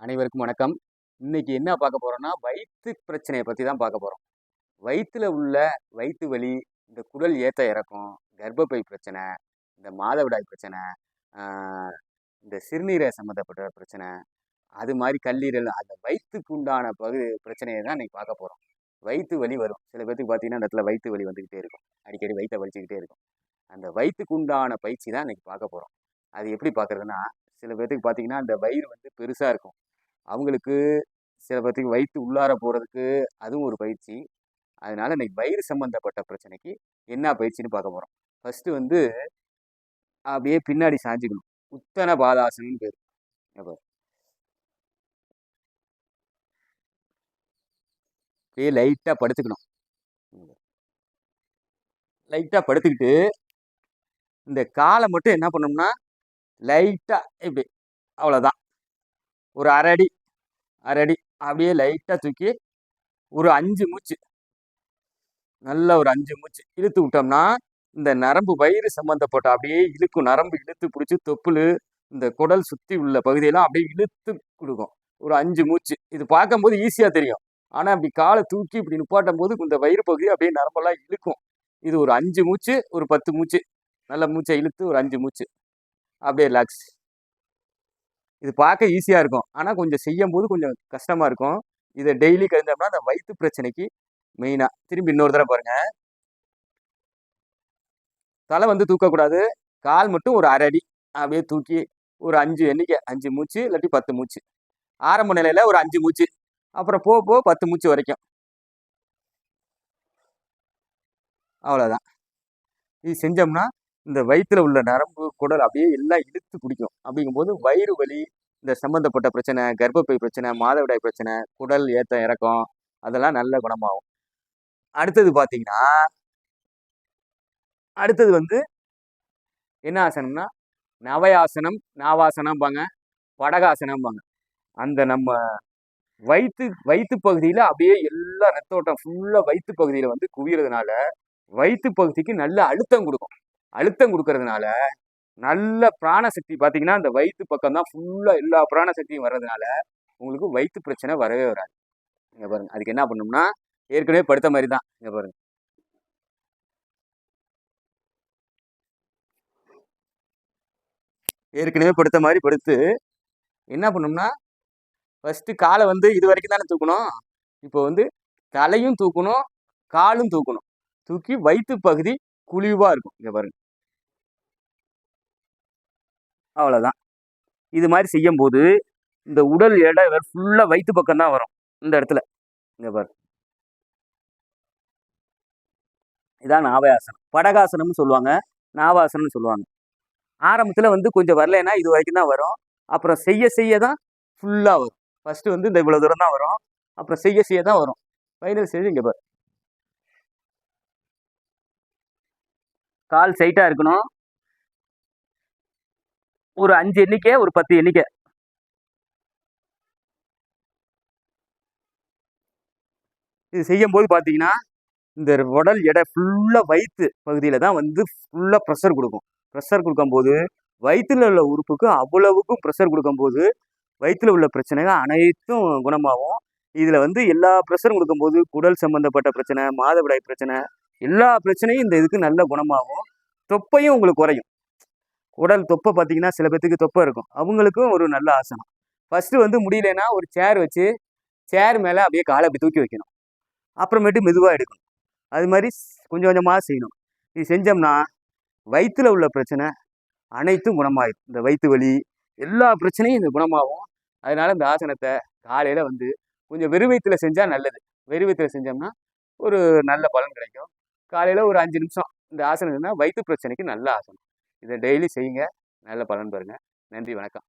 அனைவருக்கும் வணக்கம். இன்னைக்கு என்ன பார்க்க போறோம்னா, வயிற்று பிரச்சனைய பத்தி தான் பார்க்க போறோம். வயித்துல உள்ள வயித்து வலி, இந்த குடல் ஏத்த இறக்கம், கர்ப்பப்பை பிரச்சனை, இந்த மாதவிடாய் பிரச்சனை, ஆ இந்த சிறுநீரக சம்மந்தப்பட்ட பிரச்சனை, அது மாரி கல்லீரல் அந்த வயித்துக்கு உண்டான பிரச்சனைய தான் இன்னைக்கு பார்க்க போறோம். வயித்து வலி வரும். சில பேத்துக்கு பார்த்தீங்கன்னா, அந்த இடத்துல வயித்து வலி வந்துகிட்டே இருக்கும். அடிக்கடி வயித்த வலிச்சுக்கிட்டே இருக்கும். அந்த வயித்துக்கு உண்டான பயிற்சி தான் இன்னைக்கு பார்க்க போறோம். அது எப்படி பார்க்கறதுன்னா, சில பேத்துக்கு பார்த்தீங்கன்னா, அந்த வயிறு வந்து பெருசா இருக்கும். அவங்களுக்கு சில பேத்துக்கு வயித்து உள்ளார போறதுக்கு அதுவும் ஒரு பயிற்சி. அதனால இன்னைக்கு வயிறு சம்பந்தப்பட்ட பிரச்சனைக்கு என்ன பயிற்சின்னு பார்க்க போறோம். ஃபர்ஸ்ட்டு வந்து அப்படியே பின்னாடி சாஞ்சுக்கணும். உத்தன பாதாசனம்னு பேரு. அப்ப அப்படியே லைட்டா படுத்துக்கணும். லைட்டா படுத்துக்கிட்டு, இந்த கால மட்டும் என்ன பண்ணணும்னா, லைட்டா இப்படி அவ்வளோதான். ஒரு 1/2 அடி 1/2 அடி அப்படியே லைட்டா தூக்கி ஒரு 5 மூச்சு, நல்ல ஒரு 5 மூச்சு இழுத்து விட்டோம்னா, இந்த நரம்பு வயிறு சம்மந்தப்பட்ட அப்படியே இழுக்கும். நரம்பு இழுத்து பிடிச்சி தொப்புளு, இந்த குடல் சுத்தி உள்ள பகுதியெல்லாம் அப்படியே இழுத்து குடுக்கும். ஒரு 5 மூச்சு. இது பார்க்கும்போது ஈஸியா தெரியும். ஆனா, இப்படி கால தூக்கி இப்படி நிப்பாட்டும்போது இந்த வயிறு பகுதி அப்படியே நரம்பெல்லாம் இழுக்கும். இது ஒரு 5 மூச்சு, ஒரு 10 மூச்சு. நல்ல மூச்ச இழுத்து ஒரு 5 மூச்சு. அப்படியே ரிலாக்ஸ். இது பார்க்க ஈஸியா இருக்கும். ஆனா, கொஞ்சம் செய்யும்போது கொஞ்சம் கஷ்டமா இருக்கும். இத டெய்லி கழிந்தோம்னா, அந்த வயித்து பிரச்சனைக்கு மெயினா. திரும்பி இன்னொரு தடவ பாருங்க. தலை வந்து தூக்கக்கூடாது. கால் மட்டும் ஒரு 1/2 அடி அப்படியே தூக்கி ஒரு 5 எண்ணிக்கை 5 மூச்சு இல்லாட்டி 10 மூச்சு. ஆரம்ப நிலையில ஒரு 5 மூச்சு. அப்புறம் போக போக 10 மூச்சு வரைக்கும். அவ்வளோதான். இது செஞ்சோம்னா, இந்த வயித்துல உள்ள நரம்பு, குடல் அப்படியே எல்லாம் இழுத்து பிடிக்கும். அப்படிங்கும்போது வயிறு வலி, இந்த சம்மந்தப்பட்ட பிரச்சனை, கர்ப்பப்பை பிரச்சனை, மாதவிடாய் பிரச்சனை, குடல் ஏத்த இறக்கம் அதெல்லாம் நல்ல குணமாகும். அடுத்தது பார்த்தீங்கன்னா, அடுத்தது வந்து என்ன ஆசனம்னா, நவயாசனம், நாவாசனம்பாங்க, படகாசனம்பாங்க. அந்த நம்ம வயித்து வயித்து பகுதியில அப்படியே எல்லா ரத்த ஓட்டம் ஃபுல்லா வயித்து பகுதியில வந்து குவியறதுனால, வயித்து பகுதிக்கு நல்ல அழுத்தம் குடுக்கும். அழுத்தம் குடுக்கறதுனால, நல்ல பிராணசக்தி பார்த்தீங்கன்னா, அந்த வயித்து பக்கம் தான் ஃபுல்லா எல்லா பிராணசக்தியும் வர்றதுனால, உங்களுக்கு வயித்து பிரச்சனை வரவே வராது. இங்க பாருங்க. அதுக்கு என்ன பண்ணணும்னா, ஏற்கனவே படுத்த மாரி தான். இங்க பாருங்க. ஏற்கனவே படுத்த மாரி படுத்து, என்ன பண்ணணும்னா, ஃபர்ஸ்ட்டு கால வந்து இதுவரைக்கும் தானே தூக்கணும். இப்போ வந்து தலையும் தூக்கணும், காலும் தூக்கணும். தூக்கி வயித்து பகுதி குழிவா இருக்கும். இங்க பாருங்க. அவ்வளோதான். இது மாரி செய்யும்போது, இந்த உடல் எடை ஃபுல்லா வயித்து பக்கம் தான் வரும். இந்த இடத்துல. இங்க பாரு. இதான் நாவாயாசனம். படகாசனம்னு சொல்லுவாங்க. நாவாசனம்னு சொல்லுவாங்க. ஆரம்பத்துல வந்து கொஞ்சம் வரலைன்னா இது வரைக்கும் தான் வரும். அப்புறம் செய்ய செய்ய தான் ஃபுல்லா வரும். ஃபர்ஸ்ட்டு வந்து இந்த இவ்வளோ தூரம் தான் வரும். அப்புறம் செய்ய செய்ய தான் வரும். ஃபைனல் ஸ்டேஜ் இங்க பாரு. கால் ஸ்ட்ரைட்டா இருக்கணும். ஒரு 5 எண்ணிக்கை, ஒரு 10 எண்ணிக்கை. இது செய்யும்போது பார்த்தீங்கன்னா, இந்த உடல் எடை ஃபுல்லா வயித்து பகுதியில தான் வந்து ஃபுல்லா ப்ரெஷர் குடுக்கும். ப்ரெஷர் குடுக்கும்போது, வயித்துல உள்ள உறுப்புக்கு அவ்வளவுக்கும் ப்ரெஷர் குடுக்கும்போது, வயித்துல உள்ள பிரச்சனைகள் அனைத்தும் குணமாகும். இதுல வந்து எல்லா ப்ரெஷரும் குடுக்கும்போது, குடல் சம்பந்தப்பட்ட பிரச்சனை, மாதவிடாய் பிரச்சனை, எல்லா பிரச்சனையும் இந்த இதுக்கு நல்ல குணமாகும். தொப்பையும் உங்களுக்கு குறையும். உடல் தொப்பை பார்த்தீங்கன்னா, சில பேத்துக்கு தொப்பை இருக்கும். அவங்களுக்கும் ஒரு நல்ல ஆசனம். ஃபர்ஸ்ட்டு வந்து முடியலைன்னா, ஒரு சேர் வச்சு, சேர் மேல அப்படியே கால அப்படி தூக்கி வைக்கணும். அப்புறமேட்டு மெதுவா எடுக்கணும். அது மாரி கொஞ்சம் கொஞ்சமா செய்யணும். இது செஞ்சோம்னா, வயித்துல உள்ள பிரச்சனை அனைத்தும் குணமாயிரும். இந்த வயித்து வலி, எல்லா பிரச்சனையும் இது குணமாகும். அதனால இந்த ஆசனத்த காலையில வந்து கொஞ்சம் வெறும் வயித்துல செஞ்சா நல்லது. வெறும் வயித்துல செஞ்சோம்னா, ஒரு நல்ல பலன் கிடைக்கும். காலையில ஒரு 5 நிமிஷம் இந்த ஆசனம் இருந்தா வயித்து பிரச்சனைக்கு நல்ல ஆசனம். இத டெய்லி செய்யுங்க. நல்ல பலன் பெறுங்க. நன்றி, வணக்கம்.